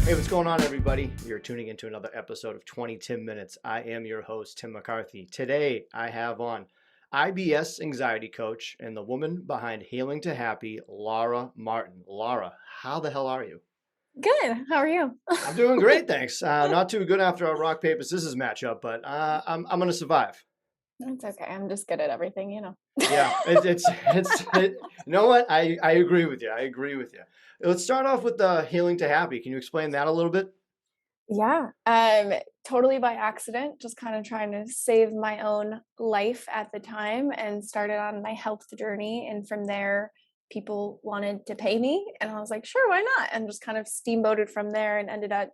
Hey, what's going on, everybody? You're tuning into another episode of 20 Tim Minutes. I am your host, Tim McCarthy. Today, I have on IBS anxiety coach and the woman behind Healing to Happy, Laura Martin. Laura, how the hell are you? Good. How are you? I'm doing great, thanks. Not too good after our rock, paper, scissors matchup, but I'm going to survive. It's okay. I'm just good at everything, you know. Yeah, you know what? I agree with you. I agree with you. Let's start off with the Healing to Happy. Can you explain that a little bit? Yeah. Totally by accident, just kind of trying to save my own life at the time and started on my health journey. And from there, people wanted to pay me. And I was like, sure, why not? And just kind of steamboated from there and ended up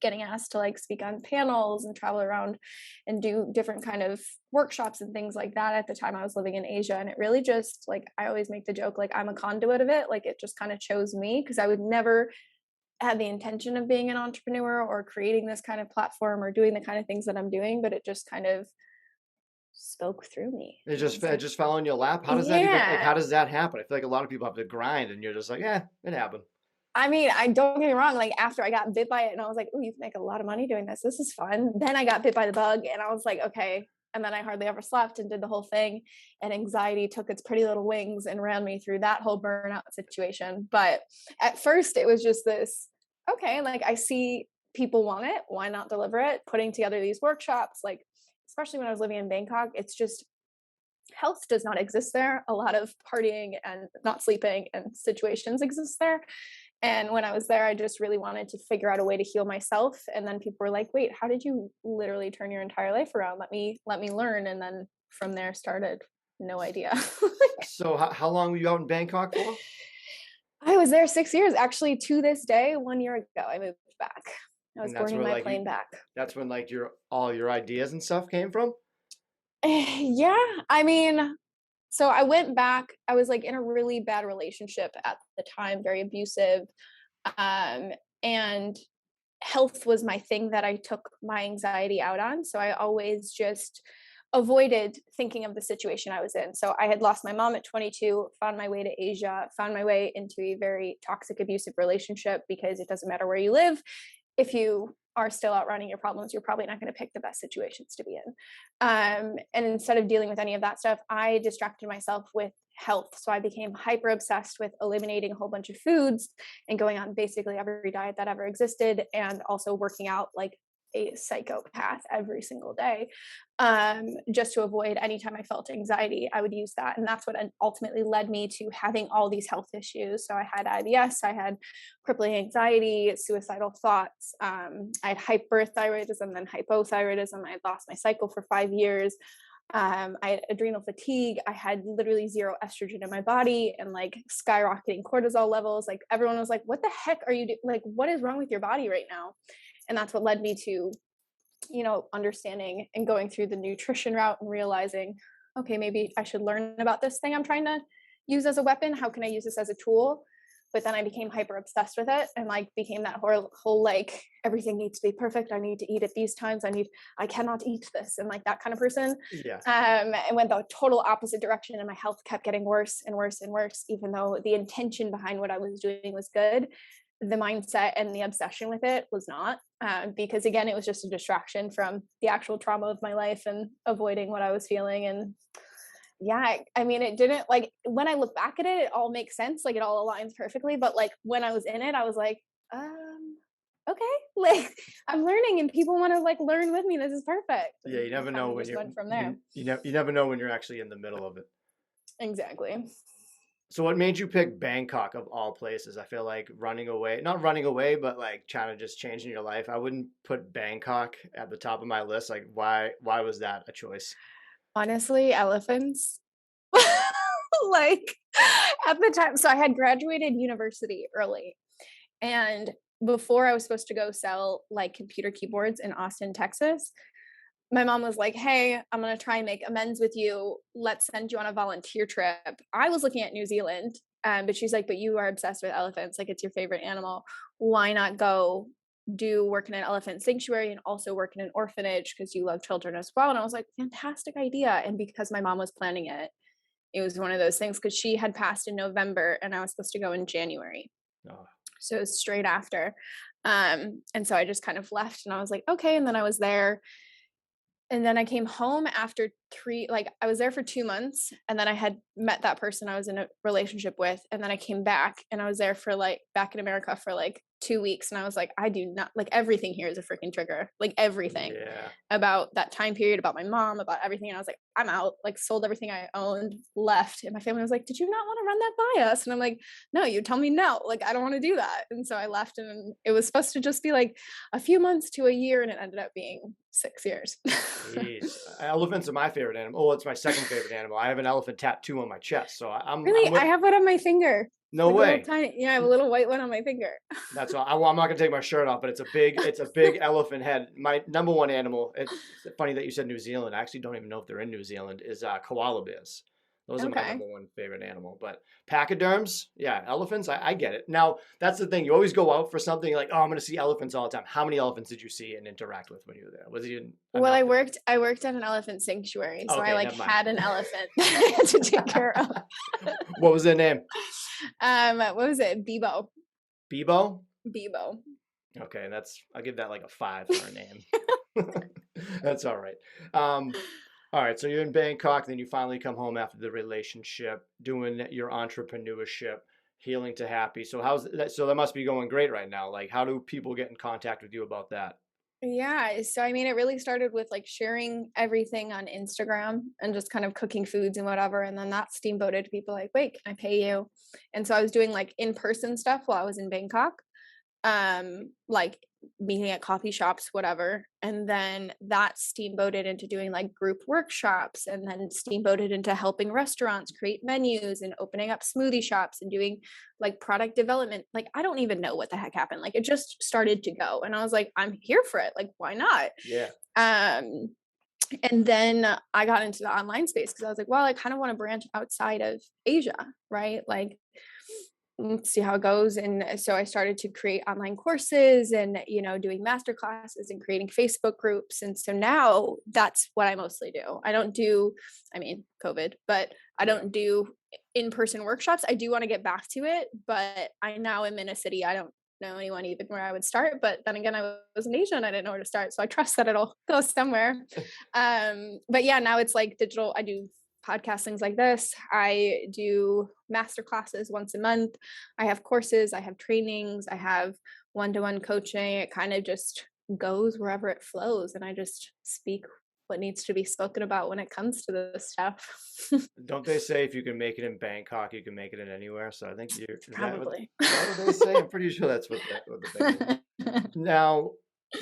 getting asked to like speak on panels and travel around and do different kind of workshops and things like that. At the time I was living in Asia, and it really just like, I always make the joke like I'm a conduit of it. Like it just kind of chose me because I would never had the intention of being an entrepreneur or creating this kind of platform or doing the kind of things that I'm doing, but it just kind of spoke through me. It And I just was it like, just fell in your lap. How does that even like? yeah. How does that happen? I feel like a lot of people have to grind, and you're just like, it happened. I mean, I don't get me wrong. Like after I got bit by it, and I was like, "Oh, you can make a lot of money doing this. This is fun." Then I got bit by the bug, and I was like, "Okay." And then I hardly ever slept and did the whole thing. And anxiety took its pretty little wings and ran me through that whole burnout situation. But at first, it was just this. Okay, like I see people want it. Why not deliver it? Putting together these workshops, like especially when I was living in Bangkok, it's just health does not exist there. A lot of partying and not sleeping and situations exist there. And when I was there, I just really wanted to figure out a way to heal myself. And then people were like, wait, how did you literally turn your entire life around? Let me learn. And then from there started, no idea. So how long were you out in Bangkok for? I was there 6 years. Actually, to this day, 1 year ago, I moved back. I was And that's boarding where my like plane back. that's when like all your ideas and stuff came from. Yeah. I mean, so I went back. I was like in a really bad relationship at the time, very abusive. Um, and health was my thing that I took my anxiety out on. So I always just avoided thinking of the situation I was in. So I had lost my mom at 22, found my way to Asia, found my way into a very toxic, abusive relationship because it doesn't matter where you live. If you are still outrunning your problems, you're probably not going to pick the best situations to be in. And instead of dealing with any of that stuff, I distracted myself with health. So I became hyper obsessed with eliminating a whole bunch of foods and going on basically every diet that ever existed, and also working out like a psychopath every single day, just to avoid anytime I felt anxiety. I would use that, and that's what ultimately led me to having all these health issues. So I had IBS, I had crippling anxiety, suicidal thoughts, I had hyperthyroidism, then hypothyroidism. I had lost my cycle for 5 years. I had adrenal fatigue. I had literally zero estrogen in my body and like skyrocketing cortisol levels. Like everyone was like, what the heck are you like, what is wrong with your body right now? And that's what led me to, understanding and going through the nutrition route and realizing, okay, maybe I should learn about this thing I'm trying to use as a weapon. How can I use this as a tool? But then I became hyper obsessed with it and like became that whole like everything needs to be perfect. I need to eat at these times. I cannot eat this, and like that kind of person. Yeah. And went the total opposite direction, and my health kept getting worse and worse and worse, even though the intention behind what I was doing was good. The mindset and the obsession with it was not, because again, it was just a distraction from the actual trauma of my life and avoiding what I was feeling. And yeah, I mean, it didn't like when I look back at it, it all makes sense. Like it all aligns perfectly. But like when I was in it, I was like, okay, like I'm learning and people want to like learn with me. This is perfect. Yeah, you never know when Just you're went from there. you never know when you're actually in the middle of it. Exactly. So what made you pick Bangkok of all places? I feel like not running away, but like trying to just changing your life. I wouldn't put Bangkok at the top of my list. Like why was that a choice? Honestly, elephants. Like at the time, so I had graduated university early, and before I was supposed to go sell like computer keyboards in Austin, Texas, my mom was like, hey, I'm going to try and make amends with you. Let's send you on a volunteer trip. I was looking at New Zealand, but she's like, but you are obsessed with elephants. Like it's your favorite animal. Why not go do work in an elephant sanctuary and also work in an orphanage because you love children as well? And I was like, fantastic idea. And because my mom was planning it, it was one of those things because she had passed in November and I was supposed to go in January. Oh. So it was straight after. And so I just kind of left and I was like, okay. And then I was there. And then I came home after I was there for 2 months. And then I had met that person I was in a relationship with. And then I came back and I was there for back in America for 2 weeks. And I was like, I do not everything here is a freaking trigger, everything Yeah. about that time period, about my mom, about everything. And I was like, I'm out, sold everything I owned, left. And my family was like, did you not want to run that by us? And I'm like, no, you tell me no, I don't want to do that. And so I left, and it was supposed to just be a few months to a year. And it ended up being 6 years. Jeez. Elephants are my favorite animal. Oh, it's my second favorite animal. I have an elephant tattoo on my chest. So I'm Really? with, I have one on my finger. no A little way. tiny, yeah, I have a little white one on my finger. That's all. I'm not gonna take my shirt off, but it's a big elephant head. My number one animal. It's funny that you said New Zealand. I actually don't even know if they're in New Zealand. Is koala bears. Those are my Okay. number one favorite animal. But pachyderms, yeah, elephants. I get it. Now that's the thing. You always go out for something like, oh, I'm gonna see elephants all the time. How many elephants did you see and interact with when you were there? Was it even Well, enough? I worked at an elephant sanctuary, so I Okay, never mind. had an elephant that I had to take care of. What was their name? What was it? Bebo. Bebo. Bebo. Okay, I'll give that a 5 for a name. That's all right. All right, so you're in Bangkok, then you finally come home after the relationship, doing your entrepreneurship, healing to happy. So how's that? So that must be going great right now. How do people get in contact with you about that? Yeah, so I mean, it really started with sharing everything on Instagram and just kind of cooking foods and whatever, and then that steamboated to people wait, can I pay you? And so I was doing in-person stuff while I was in Bangkok, like meeting at coffee shops, whatever. And then that steamboated into doing group workshops, and then steamboated into helping restaurants create menus and opening up smoothie shops and doing product development. I don't even know what the heck happened. It just started to go. And I was like, I'm here for it. Why not? Yeah. And then I got into the online space because I was like, well, I kind of want to branch outside of Asia, right? Let's see how it goes. And so I started to create online courses and, doing master classes and creating Facebook groups. And so now that's what I mostly do. I don't do, COVID, but I don't do in-person workshops. I do want to get back to it, but I now am in a city. I don't know anyone even where I would start. But then again, I was in Asia and I didn't know where to start. So I trust that it'll go somewhere. But yeah, now it's digital. I do podcast, things like this. I do master classes once a month. I have courses, I have trainings, I have one-to-one coaching. It kind of just goes wherever it flows. And I just speak what needs to be spoken about when it comes to this stuff. Don't they say if you can make it in Bangkok, you can make it in anywhere? So I think Probably. Is that what they say? I'm pretty sure that's what the thing is. Now,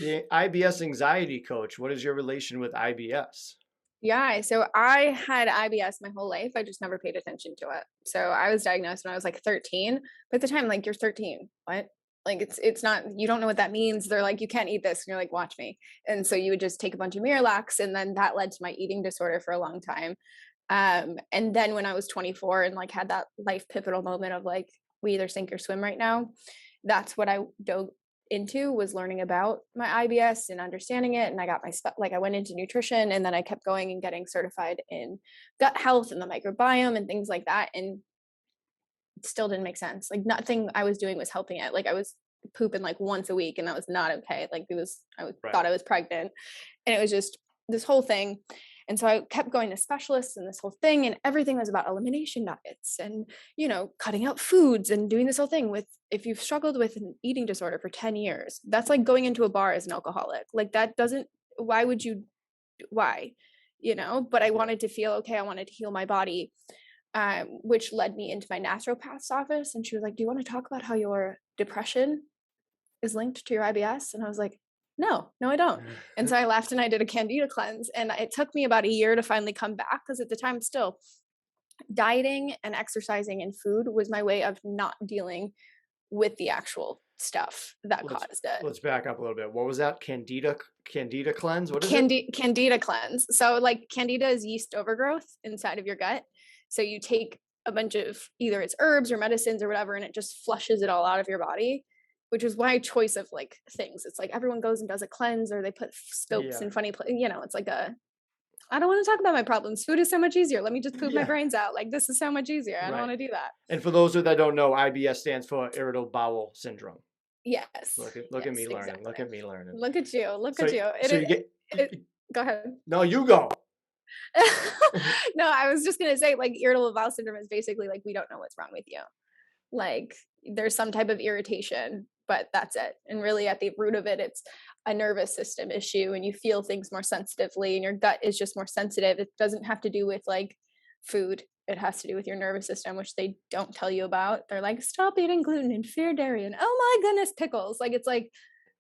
the IBS anxiety coach, what is your relation with IBS? Yeah, so I had IBS my whole life. I just never paid attention to it. So I was diagnosed when I was 13. But at the time, you're 13. What? It's not, you don't know what that means. They're like, you can't eat this. And you're like, watch me. And so you would just take a bunch of Miralax, and then that led to my eating disorder for a long time. And then when I was 24 and had that life pivotal moment of we either sink or swim right now, that's what I dove into, was learning about my IBS and understanding it. And I got I went into nutrition, and then I kept going and getting certified in gut health and the microbiome and things like that. And it still didn't make sense. Nothing I was doing was helping it. I was pooping once a week, and that was not okay. Thought I was pregnant, and it was just this whole thing. And so I kept going to specialists and this whole thing, and everything was about elimination diets and, cutting out foods and doing this whole thing with, if you've struggled with an eating disorder for 10 years, that's like going into a bar as an alcoholic. That doesn't, why would you, why, but I wanted to feel okay. I wanted to heal my body, which led me into my naturopath's office. And she was like, do you want to talk about how your depression is linked to your IBS? And I was like, no, I don't. And so I left and I did a candida cleanse, and it took me about a year to finally come back, because at the time still dieting and exercising and food was my way of not dealing with the actual stuff that caused it. Let's back up a little bit. What was that? Candida cleanse? What is it? Candida cleanse. So candida is yeast overgrowth inside of your gut. So you take a bunch of either it's herbs or medicines or whatever, and it just flushes it all out of your body, which is my choice of things. It's everyone goes and does a cleanse, or they put scopes in funny places. It's I don't want to talk about my problems. Food is so much easier. Let me just poop my brains out. This is so much easier. I don't want to do that. And for those that don't know, IBS stands for irritable bowel syndrome. Yes. Look at Yes, me learning. exactly. Look at me learning. Look at you. Look So at you. so you get It go ahead. no, you go. No, I was just gonna say, like, irritable bowel syndrome is basically like we don't know what's wrong with you. Like, there's some type of irritation, but that's it. And really, at the root of it, it's a nervous system issue, and you feel things more sensitively, and your gut is just more sensitive. It doesn't have to do with like food. It has to do with your nervous system, which they don't tell you about. They're like, stop eating gluten and fear dairy, and oh my goodness, pickles. Like, it's like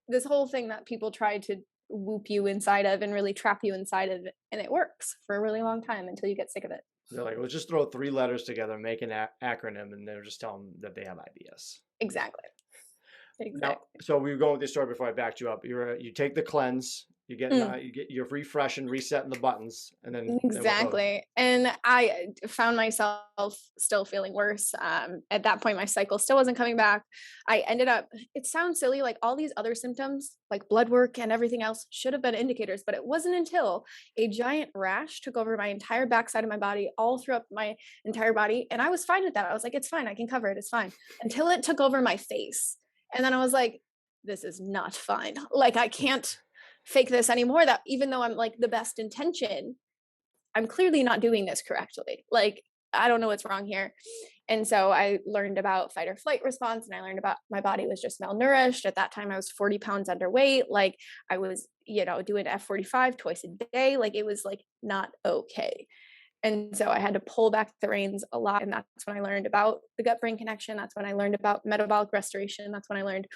this whole thing that people try to whoop you inside of and really trap you inside of it, and it works for a really long time until you get sick of it. They're like, let's just throw three letters together, make an acronym, and they're just telling them that they have IBS. Exactly. Now, Exactly. so we were going with this story before I backed you up. You take the cleanse, Mm. you get you're refreshing, resetting the buttons, and then what goes? Exactly. And I found myself still feeling worse. At that point, my cycle still wasn't coming back. I ended up, it sounds silly, like all these other symptoms, like blood work and everything else, should have been indicators, but it wasn't until a giant rash took over my entire backside of my body, all throughout my entire body. And I was fine with that. I was like, it's fine. I can cover it. It's fine. Until it took over my face. And then I was like, this is not fine. Like, I can't fake this anymore, that even though I'm like the best intention, I'm clearly not doing this correctly. Like, I don't know what's wrong here. And so I learned about fight or flight response, and I learned about my body was just malnourished. At that time, I was 40 pounds underweight. Like, I was, doing F45 twice a day. Like, it was like not okay. And so I had to pull back the reins a lot. And that's when I learned about the gut brain connection. That's when I learned about metabolic restoration. That's when I learned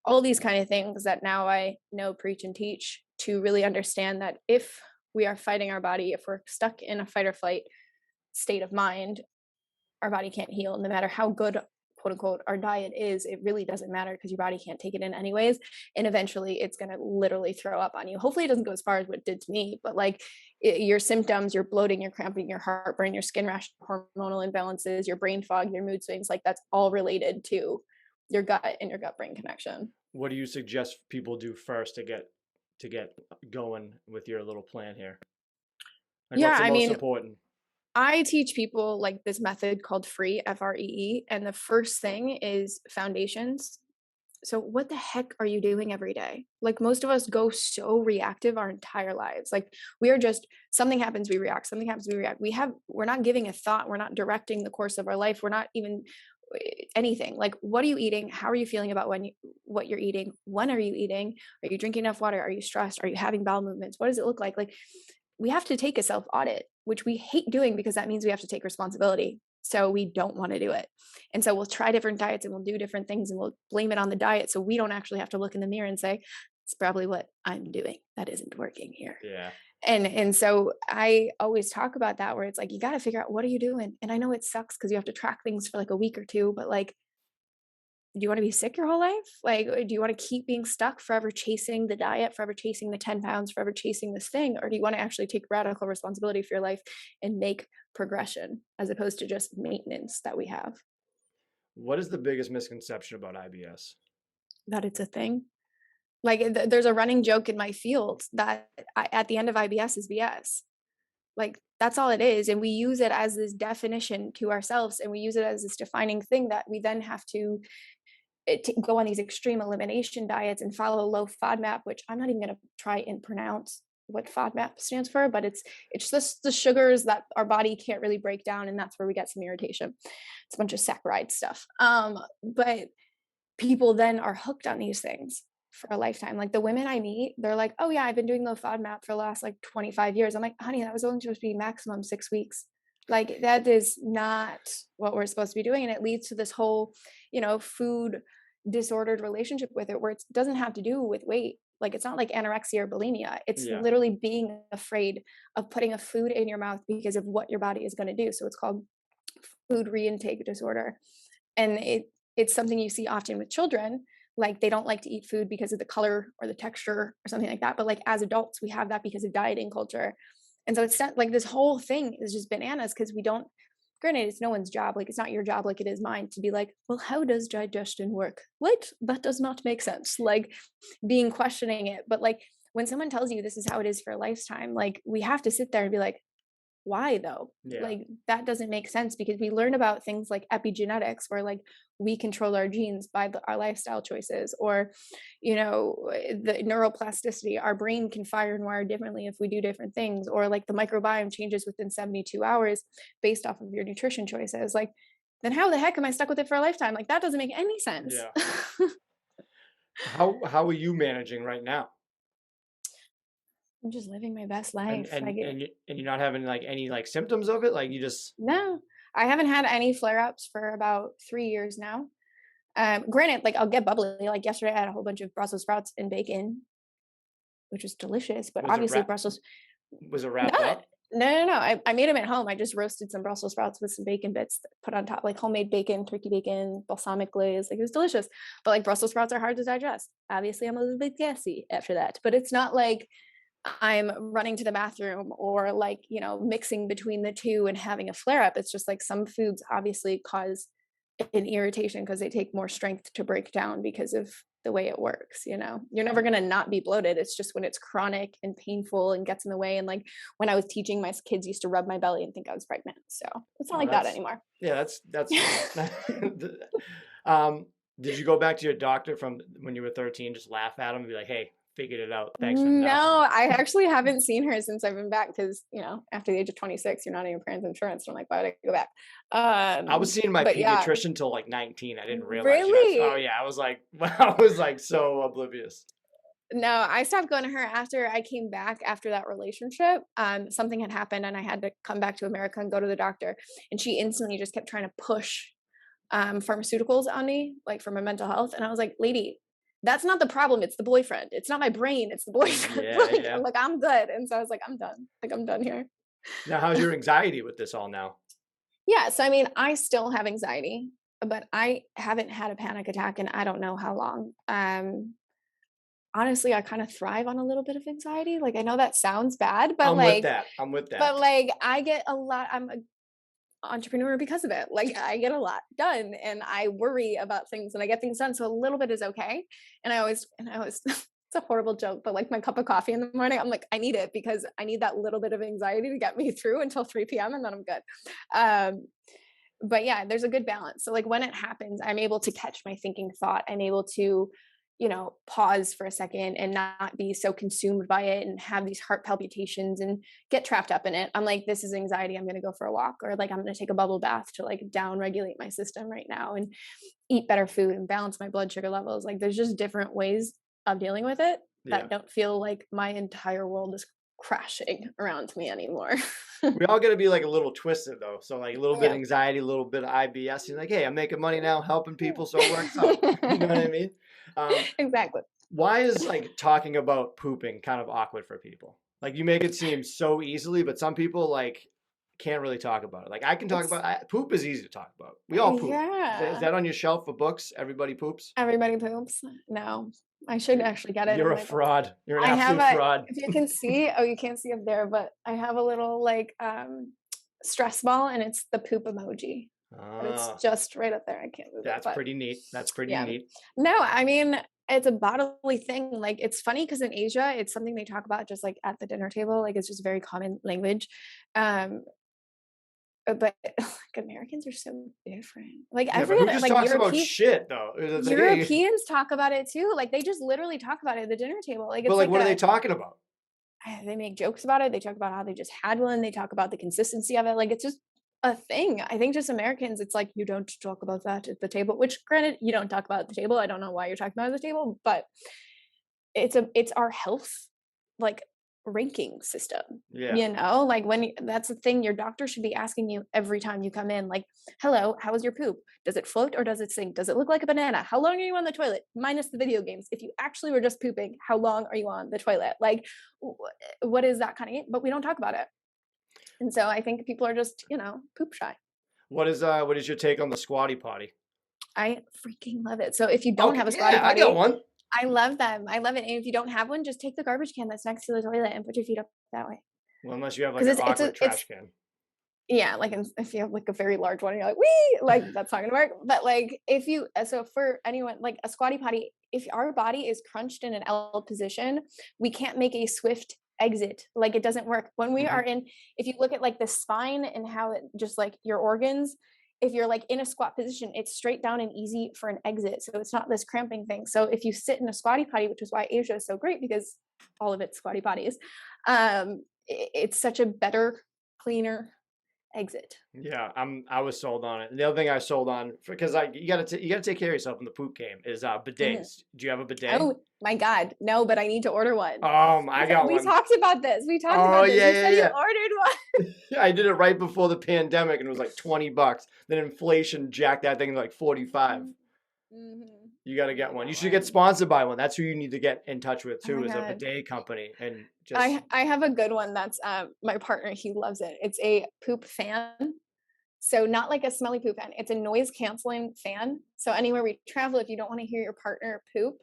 all these kind of things that now I know, preach, and teach, to really understand that if we are fighting our body, if we're stuck in a fight or flight state of mind, our body can't heal. No matter how good, quote unquote, our diet is, it really doesn't matter, because your body can't take it in anyways. And eventually it's going to literally throw up on you. Hopefully it doesn't go as far as what it did to me, but like your symptoms, your bloating, your cramping, your heartburn, your skin rash, hormonal imbalances, your brain fog, your mood swings, like that's all related to your gut and your gut brain connection. What do you suggest people do first to get going with your little plan here? Like, Yeah, what's the I most mean, important? I teach people like this method called FREE, FREE. And the first thing is foundations. So, what the heck are you doing every day? Like, most of us go so reactive our entire lives. Like, we are just, something happens, we react, something happens, we react. We're not giving a thought, we're not directing the course of our life, we're not even anything. Like, what are you eating? How are you feeling about what you're eating? When are you eating? Are you drinking enough water? Are you stressed? Are you having bowel movements? What does it look like? Like, we have to take a self audit, which we hate doing because that means we have to take responsibility. So we don't want to do it. And so we'll try different diets and we'll do different things and we'll blame it on the diet. So we don't actually have to look in the mirror and say, it's probably what I'm doing that isn't working here. Yeah. And so I always talk about that, where it's like, you got to figure out, what are you doing? And I know it sucks because you have to track things for like a week or two, but like, do you want to be sick your whole life? Like, do you want to keep being stuck forever chasing the diet, forever chasing the 10 pounds, forever chasing this thing? Or do you want to actually take radical responsibility for your life and make progression as opposed to just maintenance that we have? What is the biggest misconception about IBS? That it's a thing. Like, there's a running joke in my field that at the end of IBS is BS. Like, that's all it is. And we use it as this definition to ourselves. And we use it as this defining thing that we then have to go on these extreme elimination diets and follow a low FODMAP, which I'm not even going to try and pronounce what FODMAP stands for, but it's just the sugars that our body can't really break down, and that's where we get some irritation. It's a bunch of saccharide stuff. But people then are hooked on these things for a lifetime. Like, the women I meet, they're like, "Oh yeah, I've been doing low FODMAP for the last like 25 years." I'm like, "Honey, that was only supposed to be maximum 6 weeks." Like, that is not what we're supposed to be doing, and it leads to this whole, food disordered relationship with it, where it doesn't have to do with weight. Like, it's not like anorexia or bulimia. It's Yeah. literally being afraid of putting a food in your mouth because of what your body is going to do. So it's called food reintake disorder. And it's something you see often with children. Like, they don't like to eat food because of the color or the texture or something like that. But like, as adults, we have that because of dieting culture. And so it's not like, this whole thing is just bananas, because we don't, granted, it's no one's job. Like, it's not your job like it is mine to be like, well, how does digestion work? Wait, that does not make sense. Like, being questioning it. But like, when someone tells you this is how it is for a lifetime, like, we have to sit there and be like, why though? Yeah. Like that doesn't make sense because we learn about things like epigenetics where like we control our genes by our lifestyle choices, or the neuroplasticity, our brain can fire and wire differently if we do different things, or like the microbiome changes within 72 hours based off of your nutrition choices. Like, then how the heck am I stuck with it for a lifetime? Like that doesn't make any sense. Yeah. How are you managing right now? I'm just living my best And life. and and you and you're not having like any like symptoms of it? Like you just No, I haven't had any flare-ups for about 3 years now. Granted, like I'll get bubbly. Like yesterday, I had a whole bunch of Brussels sprouts and bacon, which was delicious. But was it obviously, wrap Brussels. was it No, wrapped up? no. I made them at home. I just roasted some Brussels sprouts with some bacon bits put on top, like homemade bacon, turkey bacon, balsamic glaze. Like it was delicious. But like Brussels sprouts are hard to digest. Obviously, I'm a little bit gassy after that. But it's not like I'm running to the bathroom or like, mixing between the two and having a flare up. It's just like some foods obviously cause an irritation because they take more strength to break down because of the way it works. You're never going to not be bloated. It's just when it's chronic and painful and gets in the way. And like when I was teaching, my kids used to rub my belly and think I was pregnant. So it's not Oh, like that anymore. yeah, that's did you go back to your doctor from when you were 13, just laugh at him and be like, hey, figured it out. Thanks for nothing. No, I actually haven't seen her since I've been back because, after the age of 26, you're not on your parents' insurance. So I'm like, why would I go back? I was seeing my But yeah, pediatrician till like 19. I didn't realize you had, oh really? yeah, I was like so oblivious. No, I stopped going to her after I came back after that relationship. Something had happened and I had to come back to America and go to the doctor. And she instantly just kept trying to push pharmaceuticals on me, like for my mental health. And I was like, lady, that's not the problem. It's the boyfriend. It's not my brain. It's the boyfriend. Yeah, like, yeah. I'm like, I'm good. And so I was like, I'm done. Like, I'm done here. Now, how's your anxiety with this all now? Yeah. So, I mean, I still have anxiety, but I haven't had a panic attack in I don't know how long. Honestly, I kind of thrive on a little bit of anxiety. Like, I know that sounds bad, but I'm with that. I'm with that. I get a lot. I'm an entrepreneur because of it. Like, I get a lot done and I worry about things and I get things done. So a little bit is okay. And I always, it's a horrible joke, but like my cup of coffee in the morning, I'm like, I need it because I need that little bit of anxiety to get me through until 3 p.m. and then I'm good. But yeah, there's a good balance. So like when it happens, I'm able to catch my thinking thought. I'm able to, pause for a second and not be so consumed by it and have these heart palpitations and get trapped up in it. I'm like, this is anxiety. I'm going to go for a walk, or like, I'm going to take a bubble bath to like down regulate my system right now and eat better food and balance my blood sugar levels. Like there's just different ways of dealing with it that don't feel like my entire world is crashing around me anymore. We all got to be like a little twisted though. So like a little bit Yeah. anxiety, a little bit of IBS. You're like, hey, I'm making money now, helping people, so it works out. You know what I mean? Exactly. Why is like talking about pooping kind of awkward for people? Like you make it seem so easily, but some people like can't really talk about it. Like I can talk about poop is easy to talk about. We all poop. Is Yeah. that on your shelf for books? Everybody poops. Everybody poops. No, I should actually get it. You're a Like, fraud. You're an I have absolute fraud. if you can see, oh, you can't see up there, but I have a little like stress ball and it's the poop emoji. But it's just right up there. I can't move it. That's pretty neat. That's pretty neat. No, I mean, it's a bodily thing. Like it's funny because in Asia, it's something they talk about just like at the dinner table. Like it's just very common language. But like Americans are so different. Like every who other, just like talks about shit though? It's like, Europeans talk about it too. Like they just literally talk about it at the dinner table. Like it's but like what are they talking about? They make jokes about it. They talk about how they just had one. They talk about the consistency of it. Like it's just a thing. I think just Americans, it's like you don't talk about that at the table, which granted you don't talk about at the table. I don't know why you're talking about at the table, but it's our health like ranking system. Yeah. Like that's the thing, your doctor should be asking you every time you come in, like, hello, how was your poop? Does it float or does it sink? Does it look like a banana? How long are you on the toilet? Minus the video games. If you actually were just pooping, how long are you on the toilet? Like what is that kind of, but we don't talk about it. And so I think people are just, poop shy. What is your take on the Squatty Potty? I freaking love it. So if you don't have a Squatty Potty, I got one. I love them. I love it. And if you don't have one, just take the garbage can that's next to the toilet and put your feet up that way. Well, unless you have like an awkward trash can. Yeah, like if you have like a very large one, you're like, wee, like that's not gonna work. But like if you, so for anyone, like a Squatty Potty, if our body is crunched in an L position, we can't make a swift exit. Like it doesn't work. When we Hmm. are in, if you look at like the spine and how it just like your organs, if you're like in a squat position, it's straight down and easy for an exit. So it's not this cramping thing. So if you sit in a squatty potty, which is why Asia is so great because all of it's squatty potties, it's such a better, cleaner exit. Yeah, I was sold on it. And the other thing I sold on, because you gotta take care of yourself in the poop game, is Mhm. bidets. Do you have a bidet? Oh my God. No, but I need to order one. I got We one. talked about this. We talked Oh about this. yeah, You yeah, said you yeah. ordered one. I did it right before the pandemic, and it was like $20. Then inflation jacked that thing to like 45. Mm-hmm. You got to get I one. You got should get one. sponsored by one. That's who you need to get in touch with Oh too, my is a God. bidet company. And just I have a good one that's my partner, he loves it. It's a poop fan. So not like a smelly poop fan. It's a noise canceling fan. So anywhere we travel, if you don't want to hear your partner poop,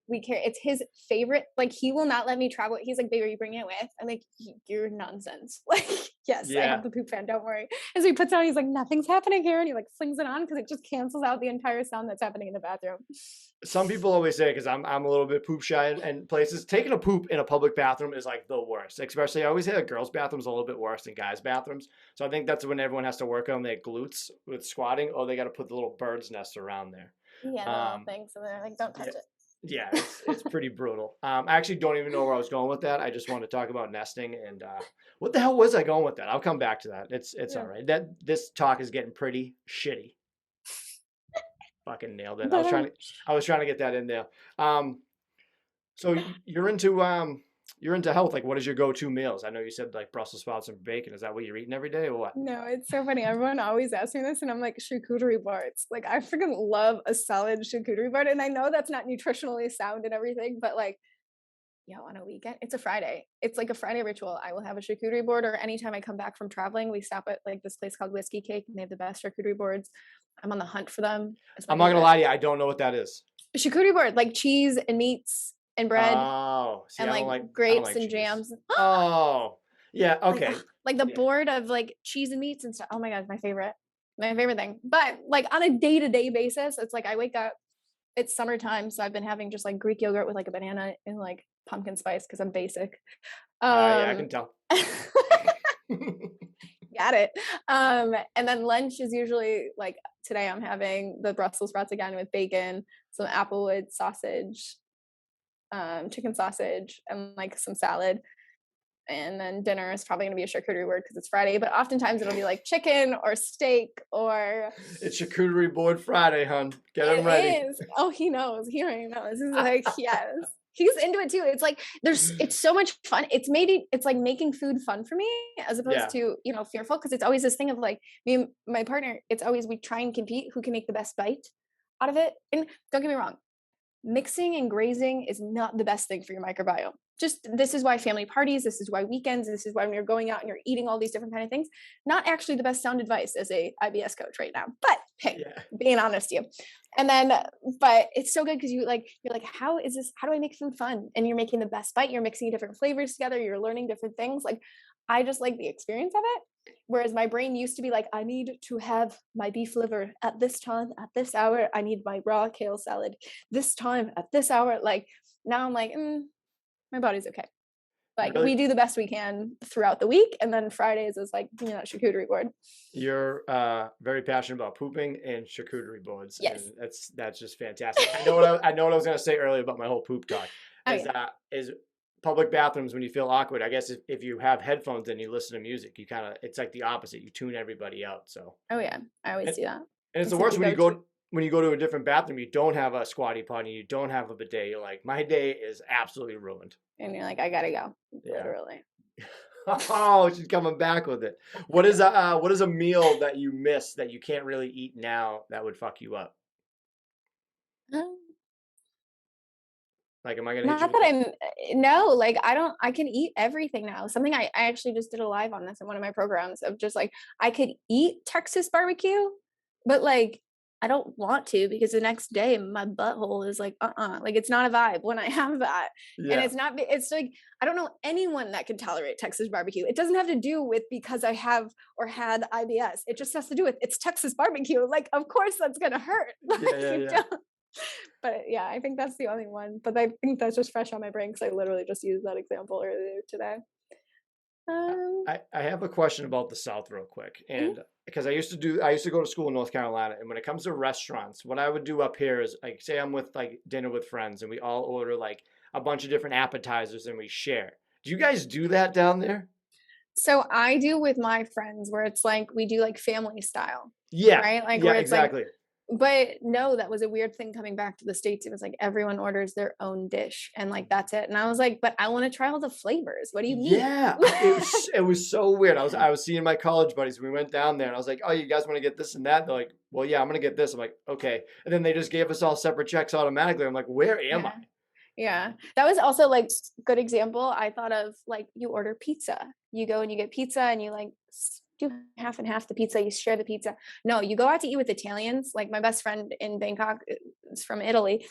we care. It's his favorite. Like he will not let me travel. He's like, "Babe, are you bringing it with?" I'm like, "You're nonsense." Like, yes, I yeah. have the poop fan. Don't worry. And so he puts it on. He's like, "Nothing's happening here," and he like flings it on because it just cancels out the entire sound that's happening in the bathroom. Some people always say, because I'm a little bit poop shy in places, taking a poop in a public bathroom is like the worst. Especially, I always say that girls' bathrooms are a little bit worse than guys' bathrooms. So I think that's when everyone has to work on their glutes with squatting, or they got to put the little bird's nest around there. Yeah, the little Um, things, and they're like, "Don't yeah, touch it." yeah, it's pretty brutal. I actually don't even know where I was going with that. I just wanted to talk about nesting and what the hell was I going with that? I'll come back to that. It's all Yeah. right. That this talk is getting pretty shitty. Fucking nailed it. But I was trying to get that in there. Um, so you're into health. Like, what is your go-to meals? I know you said like Brussels sprouts and bacon. Is that what you're eating every day or what? no, it's so funny. Everyone always asks me this, and I'm like, charcuterie boards. Like, I freaking love a solid charcuterie board. And I know that's not nutritionally sound and everything, but like, on a weekend, it's a Friday. It's like a Friday ritual. I will have a charcuterie board, or anytime I come back from traveling, we stop at like this place called Whiskey Cake, and they have the best charcuterie boards. I'm on the hunt for them. It's my I'm not gonna favorite. lie to you. I don't know what that is. A charcuterie board, like cheese and meats and bread Oh, see, and like I don't grapes like and cheese. jams. Oh, yeah. Like Okay. like the Yeah. board of like cheese and meats and stuff. Oh my god, my favorite thing. But like on a day-to-day basis, it's like I wake up, it's summertime, so I've been having just like Greek yogurt with like a banana and like pumpkin spice because I'm basic. Yeah, I um can tell. Got it. And then lunch is usually like today I'm having the Brussels sprouts again with bacon, some applewood sausage, chicken sausage, and like some salad. And then dinner is probably going to be a charcuterie board because it's Friday, but oftentimes it'll be like chicken or steak or It's charcuterie board Friday, hun. Get them ready. it is. Oh, he knows. He already knows. He's like, yes. He's into it too. It's like it's so much fun. It's like making food fun for me as opposed Yeah. to, fearful, because it's always this thing of like me and my partner, it's always we try and compete who can make the best bite out of it. And don't get me wrong, mixing and grazing is not the best thing for your microbiome. Just this is why family parties, this is why weekends, this is why when you're going out and you're eating all these different kind of things, not actually the best sound advice as a IBS coach right now. But hey, Yeah. being honest with you. And then but it's so good because you're like, how do I make food fun? And you're making the best bite, you're mixing different flavors together, you're learning different things. Like I just like the experience of it. Whereas my brain used to be like, I need to have my beef liver at this time, at this hour. I need my raw kale salad this time at this hour. Like now I'm like, my body's okay. Like Really, we do the best we can throughout the week. And then Fridays is like, charcuterie board. you're very passionate about pooping and charcuterie boards, and Yes. that's just fantastic. I know what I was gonna say earlier about my whole poop talk. Oh Is yeah. is public bathrooms when you feel awkward. I guess if you have headphones and you listen to music, you kind of it's like the opposite. You tune everybody out. So Oh yeah. I always and, do that. and it's the It's like worst the go-to. when you go to a different bathroom. You don't have a squatty potty. You don't have a bidet. You're like, my day is absolutely ruined. And you're like, I gotta go. Yeah. Literally. Oh, she's coming back with it. What is a meal that you miss that you can't really eat now that would fuck you up? Um, Like, am I gonna hit you Not with that the no, like I can eat everything now. Something I actually just did a live on this in one of my programs of just like I could eat Texas barbecue, but like I don't want to because the next day my butthole is like like it's not a vibe when I have that. And Yeah, it's like I don't know anyone that can tolerate Texas barbecue. It doesn't have to do with because I have or had IBS. It just has to do with it's Texas barbecue. Like of course that's gonna hurt. yeah, Like yeah, you yeah. don't. But yeah, I think that's the only one. But I think that's just fresh on my brain because I literally just used that example earlier today. Um, I have a question about the South real quick. mhm. And because I used to go to school in North Carolina. And when it comes to restaurants, what I would do up here is like, say I'm with like dinner with friends and we all order like a bunch of different appetizers and we share. Do you guys do that down there? So I do with my friends where it's like we do like family style, Yeah. right? Like Yeah, where it's like, exactly. but no, that was a weird thing coming back to the States. It was like everyone orders their own dish and like that's it. And I was like, but I want to try all the flavors. What do you mean? Yeah, it was so weird. I was seeing my college buddies. We went down there, and I was like, "Oh, you guys want to get this and that?" They're like, "Well, yeah, I'm gonna get this." I'm like, "Okay," and then they just gave us all separate checks automatically. I'm like, "Where am I?" Yeah. Yeah. That was also like good example. I thought of like you order pizza. You go and you get pizza and you like do half and half the pizza, you share the pizza. No, you go out to eat with Italians. Like my best friend in Bangkok is from Italy.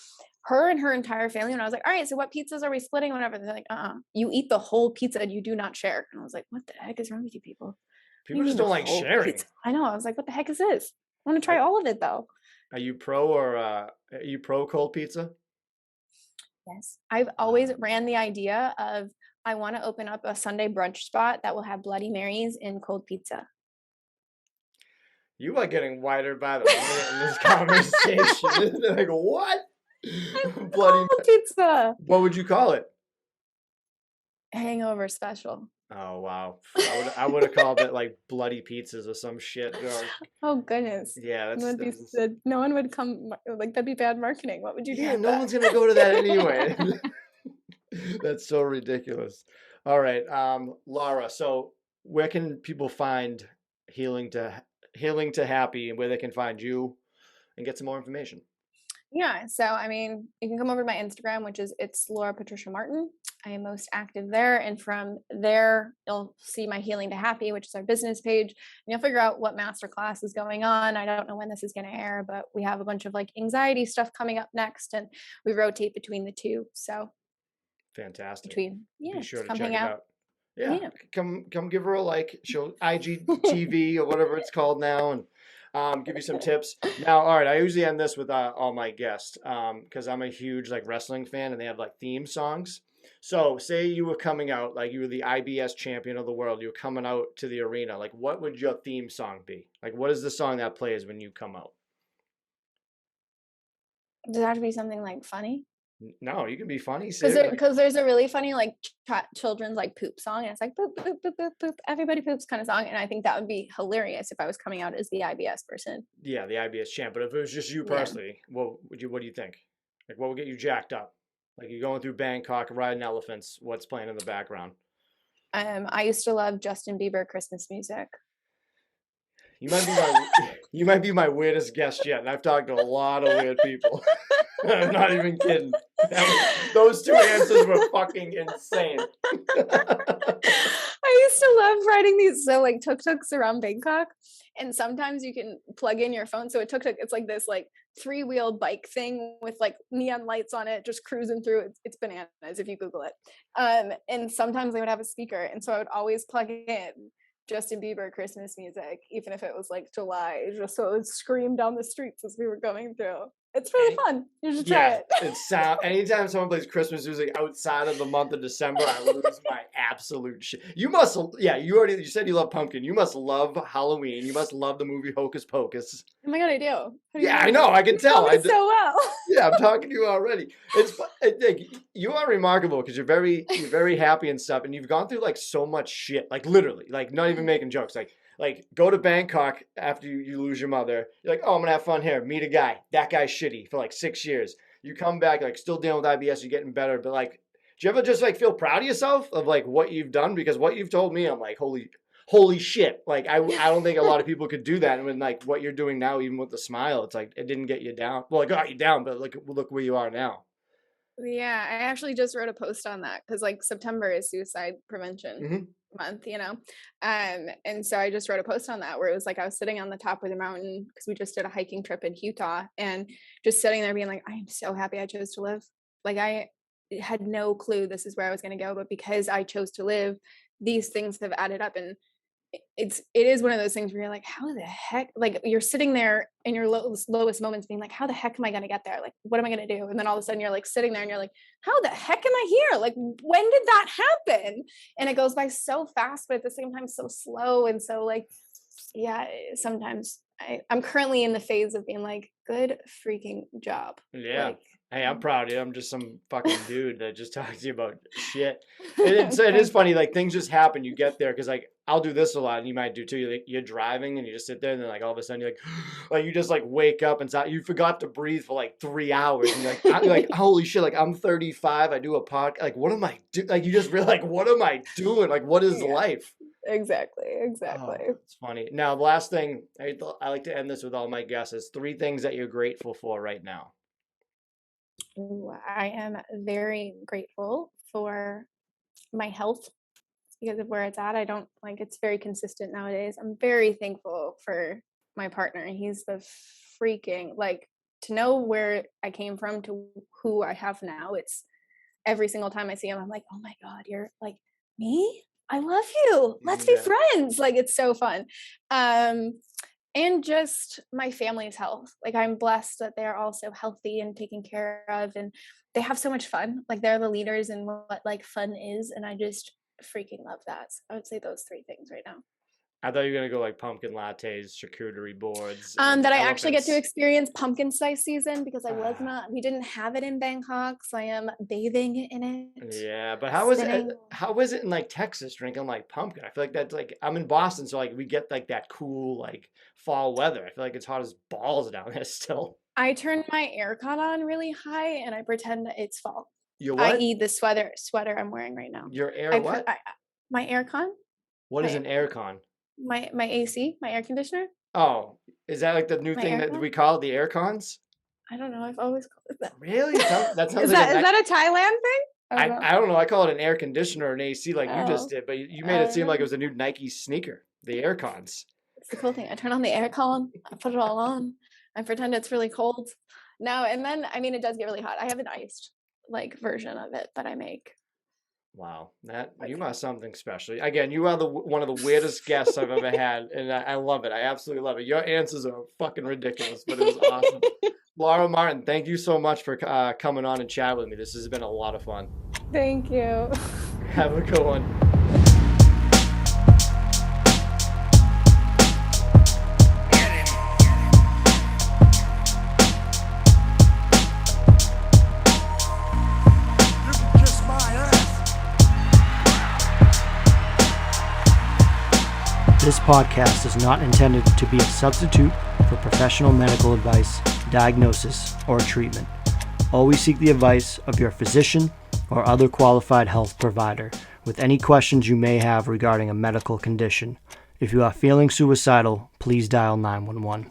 Her and her entire family. And I was like, all right, so what pizzas are we splitting? Whatever. They're like, you eat the whole pizza and you do not share. And I was like, what the heck is wrong with you people? What do People you just mean the don't like whole sharing. pizza? I know. I was like, what the heck is this? I want to try Are, all of it though. are you pro or are you pro cold pizza? Yes. I've always Uh, ran the idea of I want to open up a Sunday brunch spot that will have Bloody Marys and cold pizza. you are getting whiter by the minute in this conversation. Like what? I Bloody. love cold pizza. What would you call it? Hangover special. Oh wow, I would have called it like bloody pizzas or some shit. Or, Oh goodness. yeah, It would be that's said no one would come like that'd be bad marketing. What would you do yeah. with No that? one's gonna go to that anyway. That's so ridiculous. All right, Laura. So where can people find healing to healing to happy, and where they can find you and get some more information? Yeah, so I mean, you can come over to my Instagram, which is it's Laura Patricia Martin. I am most active there, and from there, you'll see my Healing to Happy, which is our business page, and you'll figure out what masterclass is going on. I don't know when this is going to air, but we have a bunch of like anxiety stuff coming up next, and we rotate between the two. So Fantastic. between Be just sure to come check hang it out. out. Yeah, Yeah. come give her a like. She'll IGTV or whatever it's called now, and give you some tips. Now, all right, I usually end this with all my guests because I'm a huge like wrestling fan, and they have like theme songs. So, say you were coming out, like you were the IBS champion of the world, you were coming out to the arena. Like, what would your theme song be? Like, what is the song that plays when you come out? Does it have to be something like funny? No, you can be funny. Because Say like, there's a really funny like children's like poop song, and it's like poop poop poop poop poop everybody poops kind of song, and I think that would be hilarious if I was coming out as the IBS person. yeah, the IBS champ. But if it was just you Yeah. personally, what do you think? Like, what would get you jacked up? Like you're going through Bangkok, riding elephants. What's playing in the background? I used to love Justin Bieber Christmas music. You might be my you might be my weirdest guest yet, and I've talked to a lot of weird people. I'm not even kidding. Those two answers were fucking insane. I used to love riding these so like tuk-tuks around Bangkok, and sometimes you can plug in your phone. So a tuk-tuk, it's like this like three-wheel bike thing with like neon lights on it, just cruising through. It's bananas if you Google it. And sometimes they would have a speaker, and so I would always plug in Justin Bieber Christmas music, even if it was like July, just so it would scream down the streets as we were going through. It's really fun. You should try Yeah, it. it's sound. Anytime someone plays Christmas music outside of the month of December, I lose my absolute shit. You must, yeah. You said you love pumpkin. You must love Halloween. You must love the movie Hocus Pocus. Oh my god, I do. How do you Yeah, I know? know. I can You tell. know me so well. Yeah, I'm talking to you already. Like, you are remarkable because you're very happy and stuff, and you've gone through like so much shit, like literally, like not even making jokes. Like go to Bangkok after you lose your mother. You're like, oh, I'm gonna have fun here. Meet a guy. That guy's shitty for like 6 years. You come back like still dealing with IBS. You're getting better, but like, do you ever just like feel proud of yourself of like what you've done? Because what you've told me, I'm like, holy shit. Like I don't think a lot of people could do that. And when like what you're doing now, even with the smile, it's like it didn't get you down. Well, it got you down, but look where you are now. Yeah, I actually just wrote a post on that because like September is suicide prevention Hmm. month, you know. And so I just wrote a post on that where it was like I was sitting on the top of the mountain because we just did a hiking trip in Utah and just sitting there being like, I am so happy I chose to live. Like I had no clue this is where I was gonna go, but because I chose to live, these things have added up. And it is one of those things where you're like, how the heck, like you're sitting there in your lowest moments being like, how the heck am I going to get there? Like, what am I going to do? And then all of a sudden you're like sitting there and you're like, how the heck am I here? Like, when did that happen? And it goes by so fast, but at the same time, so slow. And so like, yeah, sometimes I'm currently in the phase of being like, good freaking job. Yeah. Like, Hey, I'm proud of you. I'm just some fucking dude that just talks to you about shit. It is funny, like things just happen. You get there because like I'll do this a lot, and you might do too. You're driving and you just sit there, and then like all of a sudden you're like, like you just like wake up and you forgot to breathe for like 3 hours, and you're like holy shit, like I'm 35, I do a podcast, like what am I do? Like you just realize like what am I doing? Like what is life? Exactly. Oh, it's funny. Now, the last thing I like to end this with all my guests is 3 things that you're grateful for right now. Ooh, I am very grateful for my health because of where it's at. I don't like it's very consistent nowadays. I'm very thankful for my partner. He's the freaking like to know where I came from to who I have now. It's every single time I see him, I'm like, oh my God, you're like me? I love you. Let's be friends. Like it's so fun. And just my family's health. Like I'm blessed that they're also healthy and taken care of and they have so much fun. Like they're the leaders in what like fun is. And I just freaking love that. So I would say those 3 things right now. I thought you were gonna go like pumpkin lattes, charcuterie boards. That I actually get to experience pumpkin spice season because we didn't have it in Bangkok, so I am bathing in it. Yeah, but how is it in like Texas drinking like pumpkin? I feel like that's like I'm in Boston, so like we get like that cool like fall weather. I feel like it's hot as balls down there still. I turn my aircon on really high and I pretend that it's fall. Your what? I.e. the sweater I'm wearing right now. Your air what? My aircon. What is an aircon? My AC, my air conditioner. Oh, is that like the new thing that we call it, the air cons? I don't know. I've always called it that. Really? That sounds is that a Thailand thing? I don't know. I call it an air conditioner or an AC like you just did, but you made it seem like it was a new Nike sneaker, the air cons. It's the cool thing. I turn on the aircon, I put it all on, I pretend it's really cold. No, and then I mean it does get really hot. I have an iced like version of it that I make. Wow, you are something special. Again, you are one of the weirdest guests I've ever had, and I love it. I absolutely love it. Your answers are fucking ridiculous, but it was awesome. Laura Martin, thank you so much for coming on and chat with me. This has been a lot of fun. Thank you. Have a good one. This podcast is not intended to be a substitute for professional medical advice, diagnosis, or treatment. Always seek the advice of your physician or other qualified health provider with any questions you may have regarding a medical condition. If you are feeling suicidal, please dial 911.